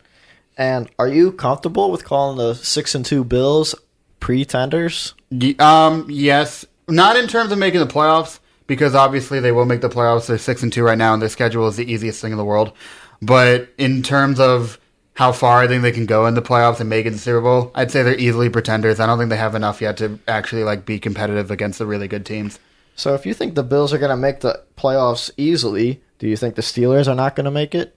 And are you comfortable with calling the 6-2 Bills pretenders? Yes. Not in terms of making the playoffs, because obviously they will make the playoffs. They're 6-2 right now, and their schedule is the easiest thing in the world. But in terms of how far I think they can go in the playoffs and make it to the Super Bowl, I'd say they're easily pretenders. I don't think they have enough yet to actually be competitive against the really good teams. So if you think the Bills are going to make the playoffs easily, do you think the Steelers are not going to make it?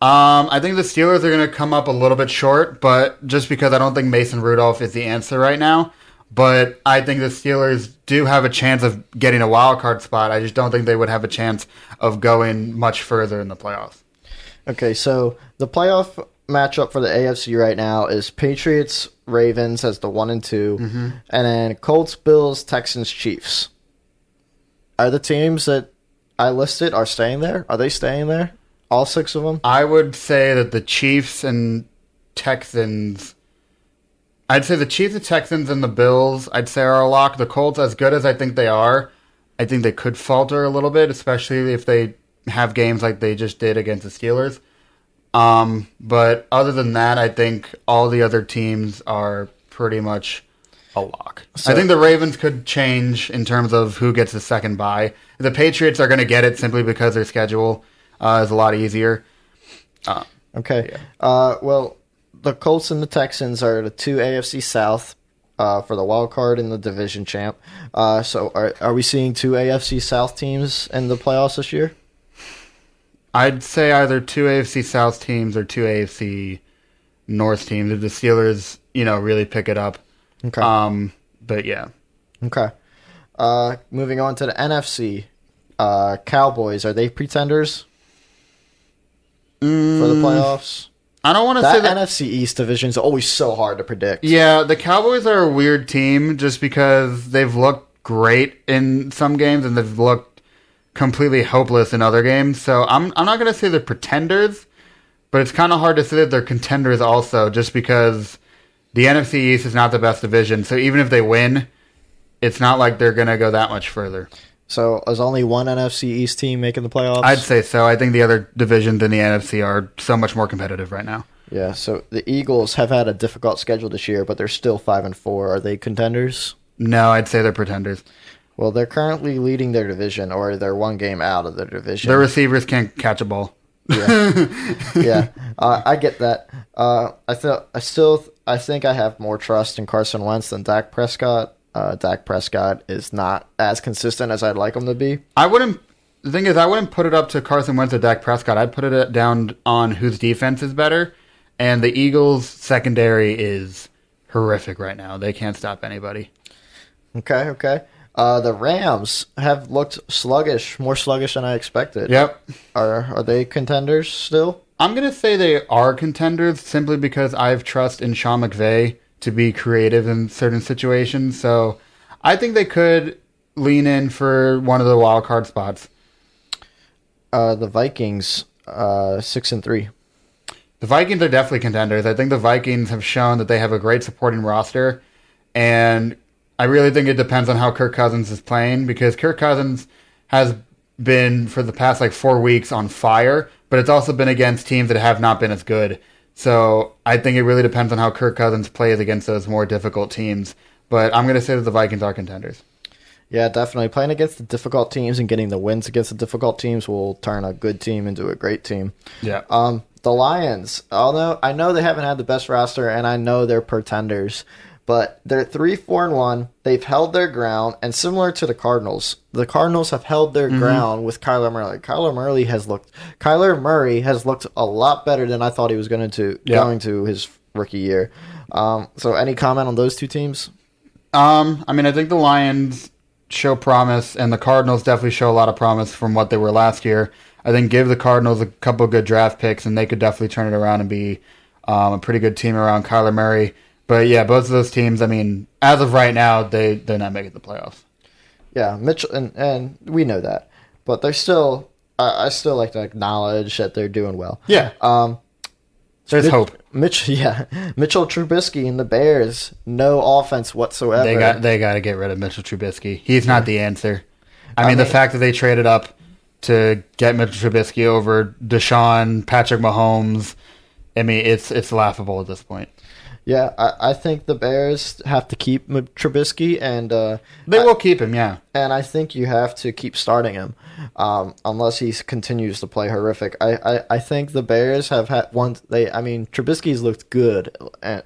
I think the Steelers are going to come up a little bit short, but just because I don't think Mason Rudolph is the answer right now. But I think the Steelers do have a chance of getting a wild card spot. I just don't think they would have a chance of going much further in the playoffs. Okay, so the playoff matchup for the AFC right now is Patriots, Ravens as the 1 and 2, and then Colts, Bills, Texans, Chiefs. Are the teams that I listed are staying there? Are they staying there? All 6 of them? I would say that the Chiefs and Texans... I'd say the Chiefs, the Texans, and the Bills, I'd say are a lock. The Colts, as good as I think they are, I think they could falter a little bit, especially if they have games like they just did against the Steelers. But other than that, I think all the other teams are pretty much a lock. So, I think the Ravens could change in terms of who gets the second bye. The Patriots are going to get it simply because their schedule is a lot easier. Okay. Yeah. Well, the Colts and the Texans are the 2 AFC South for the wild card and the division champ. So are we seeing 2 AFC South teams in the playoffs this year? I'd say either 2 AFC South teams or 2 AFC North teams if the Steelers, really pick it up. Okay. But yeah. Okay. Moving on to the NFC. Cowboys, are they pretenders for the playoffs? I don't want to say that NFC East division is always so hard to predict. Yeah, the Cowboys are a weird team just because they've looked great in some games and they've looked completely hopeless in other games. So I'm not going to say they're pretenders, but it's kind of hard to say that they're contenders also just because the NFC East is not the best division. So even if they win, it's not like they're going to go that much further. So is only one NFC East team making the playoffs? I'd say so. I think the other divisions in the NFC are so much more competitive right now. Yeah. So the Eagles have had a difficult schedule this year, but they're still 5-4. Are they contenders? No, I'd say they're pretenders. Well, they're currently leading their division, or they're one game out of their division. Their receivers can't catch a ball. Yeah, yeah. I get that. I think I have more trust in Carson Wentz than Dak Prescott. Dak Prescott is not as consistent as I'd like him to be. The thing is, I wouldn't put it up to Carson Wentz or Dak Prescott. I'd put it down on whose defense is better. And the Eagles' secondary is horrific right now. They can't stop anybody. Okay. The Rams have looked sluggish, more sluggish than I expected. Yep. Are they contenders still? I'm going to say they are contenders simply because I have trust in Sean McVay to be creative in certain situations. So I think they could lean in for one of the wild card spots. The Vikings, 6-3. The Vikings are definitely contenders. I think the Vikings have shown that they have a great supporting roster, and I really think it depends on how Kirk Cousins is playing, because Kirk Cousins has been, for the past 4 weeks, on fire, but it's also been against teams that have not been as good. So I think it really depends on how Kirk Cousins plays against those more difficult teams. But I'm going to say that the Vikings are contenders. Yeah, definitely. Playing against the difficult teams and getting the wins against the difficult teams will turn a good team into a great team. Yeah. The Lions, although I know they haven't had the best roster, and I know they're pretenders, but they're 3-4-1. They've held their ground, and similar to the Cardinals have held their ground with Kyler Murray. Kyler Murray has looked a lot better than I thought he was going to his rookie year. So any comment on those two teams? I think the Lions show promise, and the Cardinals definitely show a lot of promise from what they were last year. I think give the Cardinals a couple of good draft picks, and they could definitely turn it around and be a pretty good team around Kyler Murray. But yeah, both of those teams, as of right now, they're not making the playoffs. Yeah, Mitchell, and we know that. But they're still, I still like to acknowledge that they're doing well. Yeah. There's hope. Mitchell Trubisky and the Bears, no offense whatsoever. They got to get rid of Mitchell Trubisky. He's not the answer. The fact that they traded up to get Mitchell Trubisky over Deshaun, Patrick Mahomes, it's laughable at this point. Yeah, I think the Bears have to keep Trubisky, and they will keep him. Yeah, and I think you have to keep starting him, unless he continues to play horrific. I think the Bears have had one. Trubisky's looked good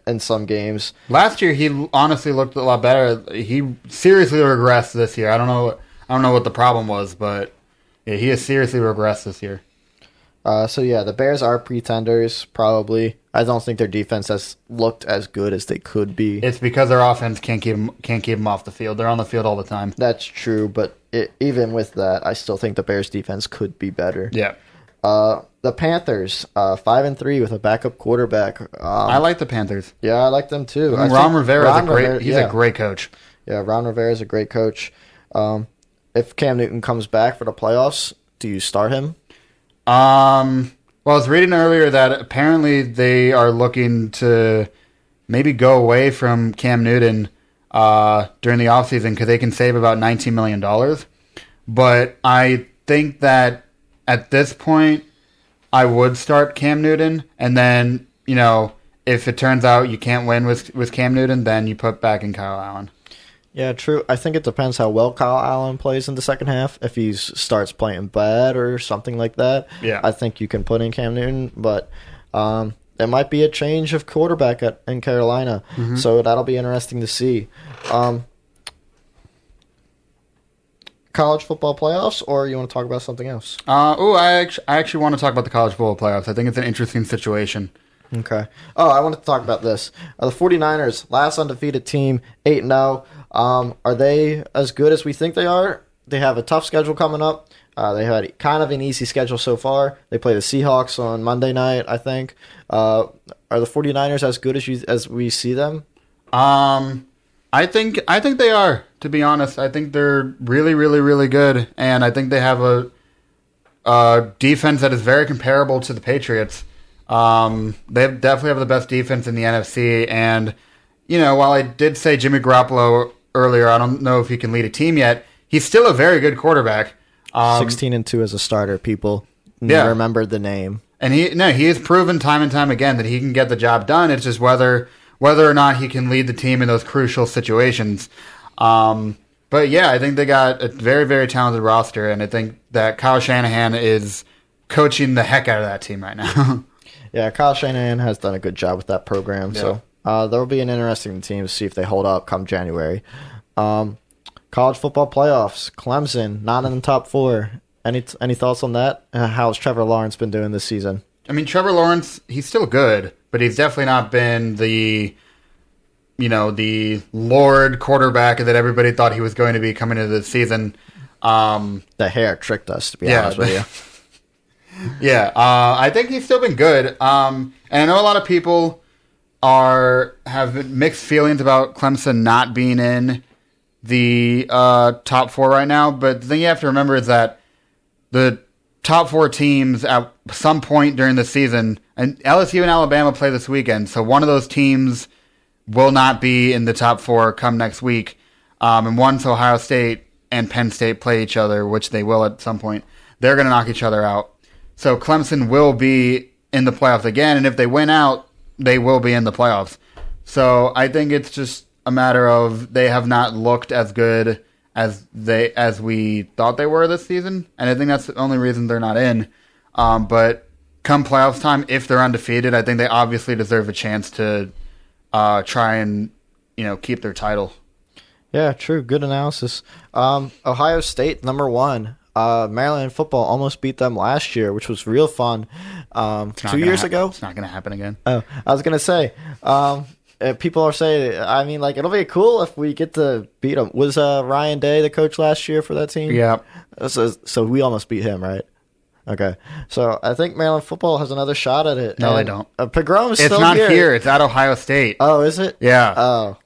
in some games. Last year, he honestly looked a lot better. He seriously regressed this year. I don't know what the problem was, but yeah, he has seriously regressed this year. The Bears are pretenders, probably. I don't think their defense has looked as good as they could be. It's because their offense can't keep them off the field. They're on the field all the time. That's true, but even with that, I still think the Bears' defense could be better. Yeah. The Panthers, 5-3 with a backup quarterback. I like the Panthers. Yeah, I like them too. Ron Rivera is a great coach. Yeah, Ron Rivera is a great coach. If Cam Newton comes back for the playoffs, do you start him? Well, I was reading earlier that apparently they are looking to maybe go away from Cam Newton during the offseason because they can save about $19 million. But I think that at this point, I would start Cam Newton. And then, if it turns out you can't win with Cam Newton, then you put back in Kyle Allen. Yeah, true. I think it depends how well Kyle Allen plays in the second half. If he starts playing bad or something like that, yeah, I think you can put in Cam Newton. But there might be a change of quarterback in Carolina, so that'll be interesting to see. College football playoffs, or you want to talk about something else? I actually want to talk about the college football playoffs. I think it's an interesting situation. Okay. Oh, I wanted to talk about this. The 49ers, last undefeated team, 8-0. Are they as good as we think they are? They have a tough schedule coming up. They had kind of an easy schedule so far. They play the Seahawks on Monday night, I think. Are the 49ers as good as we see them? I think they are, to be honest. I think they're really, really, really good. And I think they have a defense that is very comparable to the Patriots. They definitely have the best defense in the NFC, and while I did say Jimmy Garoppolo earlier, I don't know if he can lead a team yet. he's still a very good quarterback. 16-2 as a starter. People remembered the name. And he has proven time and time again that he can get the job done. It's just whether or not he can lead the team in those crucial situations. But yeah, I think they got a very, very talented roster, and I think that Kyle Shanahan is coaching the heck out of that team right now. Yeah, Kyle Shanahan has done a good job with that program. Yeah. So there will be an interesting team to see if they hold up come January. College football playoffs. Clemson not in the top 4. Any thoughts on that? How's Trevor Lawrence been doing this season? I mean, Trevor Lawrence, he's still good, but he's definitely not been the Lord quarterback that everybody thought he was going to be coming into the season. The hair tricked us, to be honest with you. Yeah, I think he's still been good. And I know a lot of people have mixed feelings about Clemson not being in the top 4 right now. But the thing you have to remember is that the top 4 teams at some point during the season, and LSU and Alabama play this weekend, so one of those teams will not be in the top 4 come next week. And once Ohio State and Penn State play each other, which they will at some point, they're going to knock each other out. So Clemson will be in the playoffs again, and if they win out, they will be in the playoffs. So I think it's just a matter of they have not looked as good as we thought they were this season, and I think that's the only reason they're not in. But come playoffs time, if they're undefeated, I think they obviously deserve a chance to try and keep their title. Yeah, true. Good analysis. Ohio State, number 1. Maryland football almost beat them last year, which was real fun. 2 years ago. It's not going to happen again. Oh, I was going to say, people are saying, I mean, like, it'll be cool if we get to beat them. Was Ryan Day the coach last year for that team? Yeah. So we almost beat him, right? Okay. So I think Maryland football has another shot at it. No, they don't. Pogrom's still here. It's not here. It's at Ohio State. Oh, is it? Yeah. Oh.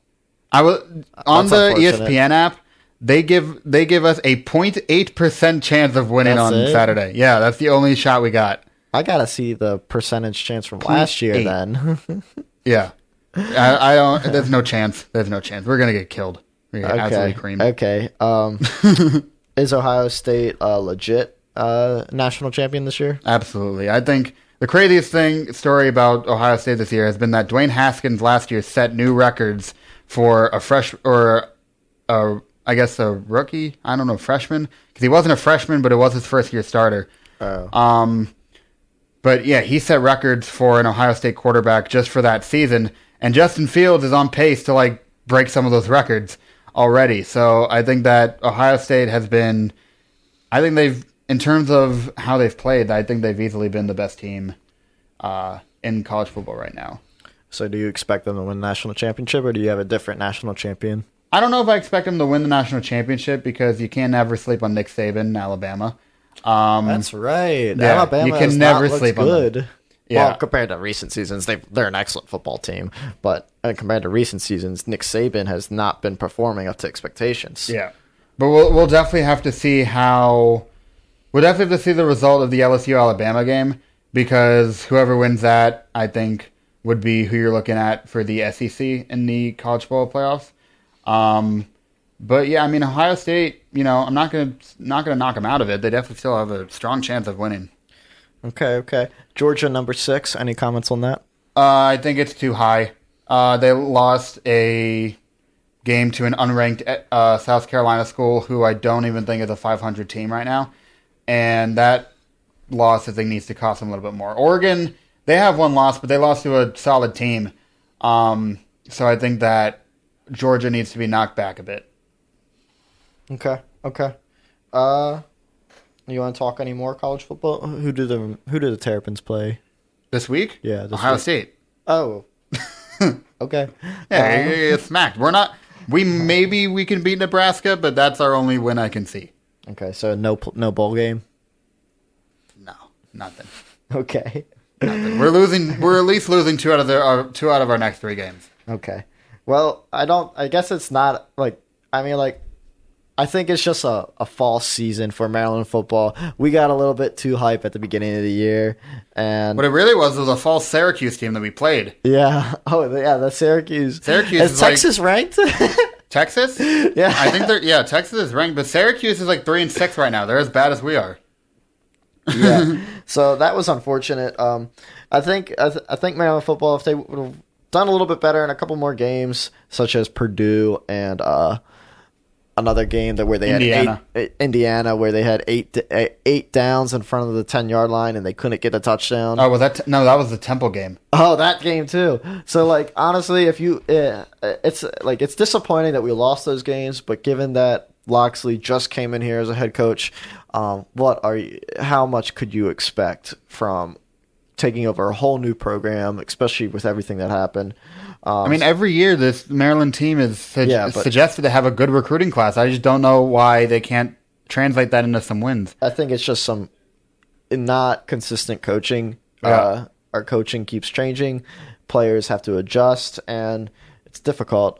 I was on the ESPN app. They give us a 0.8% chance of winning on Saturday. Yeah, that's the only shot we got. I gotta see the percentage chance from last year then. Yeah, I don't. There's no chance. There's no chance. We're gonna get killed. We're gonna get absolutely creamed. Okay. Is Ohio State a legit national champion this year? Absolutely. I think the craziest story about Ohio State this year has been that Dwayne Haskins last year set new records for a rookie. I don't know, freshman, because he wasn't a freshman, but it was his first year starter. Oh. But yeah, he set records for an Ohio State quarterback just for that season, and Justin Fields is on pace to break some of those records already. So I think that Ohio State has been, in terms of how they've played, I think they've easily been the best team in college football right now. So do you expect them to win the national championship, or do you have a different national champion? I don't know if I expect them to win the national championship, because you can never sleep on Nick Saban in Alabama. That's right. Yeah, Alabama you can never sleep good. on them. Yeah. Well, compared to recent seasons, they're an excellent football team. But compared to recent seasons, Nick Saban has not been performing up to expectations. Yeah, but we'll definitely have to see the result of the LSU Alabama game, because whoever wins that, I think, would be who you're looking at for the SEC in the college football playoffs. But yeah, I mean, Ohio State, I'm not gonna knock them out of it. They definitely still have a strong chance of winning. Okay. Georgia, number 6. Any comments on that? I think it's too high. They lost a game to an unranked South Carolina school, who I don't even think is a 500 team right now, and that loss, I think, needs to cost them a little bit more. Oregon, they have one loss, but they lost to a solid team. So I think that Georgia needs to be knocked back a bit. Okay. You want to talk any more college football? Who do the Terrapins play this week? Yeah, Ohio State. Oh. Okay. Yeah, it's smacked. Maybe we can beat Nebraska, but that's our only win I can see. Okay, so no bowl game? No, nothing. Okay. Nothing. We're at least losing two out of our next 3 games. Okay. Well, I guess it's not I think it's just a false season for Maryland football. We got a little bit too hype at the beginning of the year, and what it really was a false Syracuse team that we played. Yeah. Oh, yeah. The Syracuse. Syracuse is Texas ranked? Texas? Yeah. I think Texas is ranked, but Syracuse is like 3-6 right now. They're as bad as we are. Yeah. So that was unfortunate. I think Maryland football, if they would have done a little bit better in a couple more games, such as Purdue and another game where they Indiana. had Indiana, where they had eight downs in front of the 10-yard line and they couldn't get a touchdown. Oh, was that? No, that was the Temple game. Oh, that game too. So, like, honestly, if you, it's disappointing that we lost those games. But given that Loxley just came in here as a head coach, how much could you expect from taking over a whole new program, especially with everything that happened? I mean, every year this Maryland team is suggested to have a good recruiting class. I just don't know why they can't translate that into some wins. I think it's just some not consistent coaching. Yeah. Our coaching keeps changing. Players have to adjust, and it's difficult.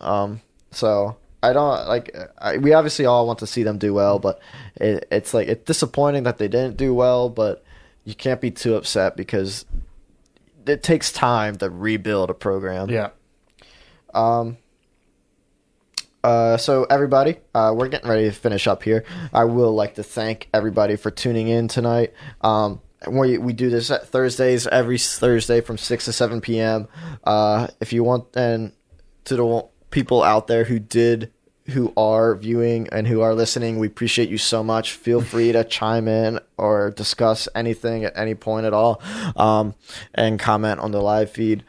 So I don't we obviously all want to see them do well, but it's disappointing that they didn't do well. But you can't be too upset because it takes time to rebuild a program. Yeah. So everybody, we're getting ready to finish up here. I will like to thank everybody for tuning in tonight. We do this at Thursdays, every Thursday from 6 to 7 p.m. If you want, and to the people out there who are viewing and who are listening, we appreciate you so much. Feel free to chime in or discuss anything at any point at all, and comment on the live feed.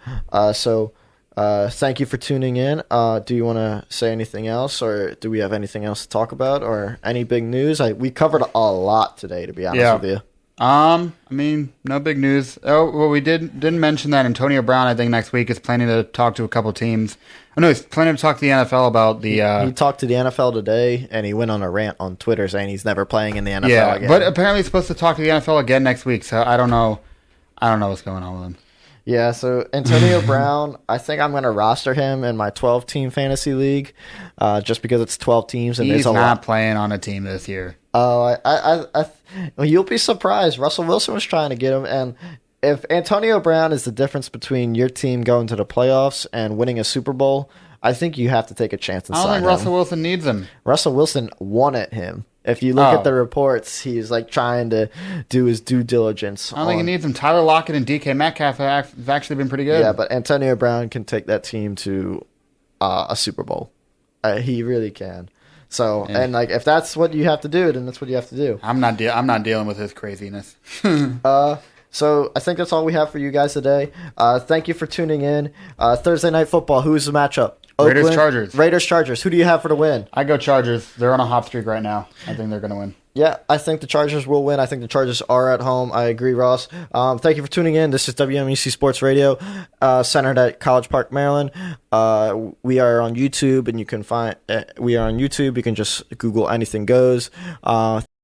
Thank you for tuning in. Do you want to say anything else, or do we have anything else to talk about, or any big news? We covered a lot today, to be honest with you. I mean, no big news. Oh, well, we didn't mention that Antonio Brown, I think next week, is planning to talk to a couple teams. Oh no, he's planning to talk to the NFL about the. He talked to the NFL today, and he went on a rant on Twitter saying he's never playing in the NFL again. But apparently he's supposed to talk to the NFL again next week. So I don't know what's going on with him. Yeah, so Antonio Brown, I think I'm going to roster him in my 12-team fantasy league, just because it's 12 teams and He's there's a lot. not playing on a team this year. Oh, well, you'll be surprised. Russell Wilson was trying to get him, and if Antonio Brown is the difference between your team going to the playoffs and winning a Super Bowl, I think you have to take a chance and sign him. I don't think Russell Wilson needs him. Russell Wilson wanted him. If you look at the reports, he's like trying to do his due diligence. I don't think he needs him. Tyler Lockett and DK Metcalf have actually been pretty good. Yeah, but Antonio Brown can take that team to a Super Bowl. He really can. So, and like, if that's what you have to do, then that's what you have to do. I'm not dealing with his craziness. So I think that's all we have for you guys today. Thank you for tuning in. Thursday Night Football. Who's the matchup? Raiders Chargers. Raiders Chargers. Who do you have for the win? I go Chargers. They're on a hot streak right now. I think they're going to win. Yeah, I think the Chargers will win. I think the Chargers are at home. I agree, Ross. Thank you for tuning in. This is WMUC Sports Radio, centered at College Park, Maryland. We are on YouTube, and you can find we are on YouTube. You can just Google Anything Goes.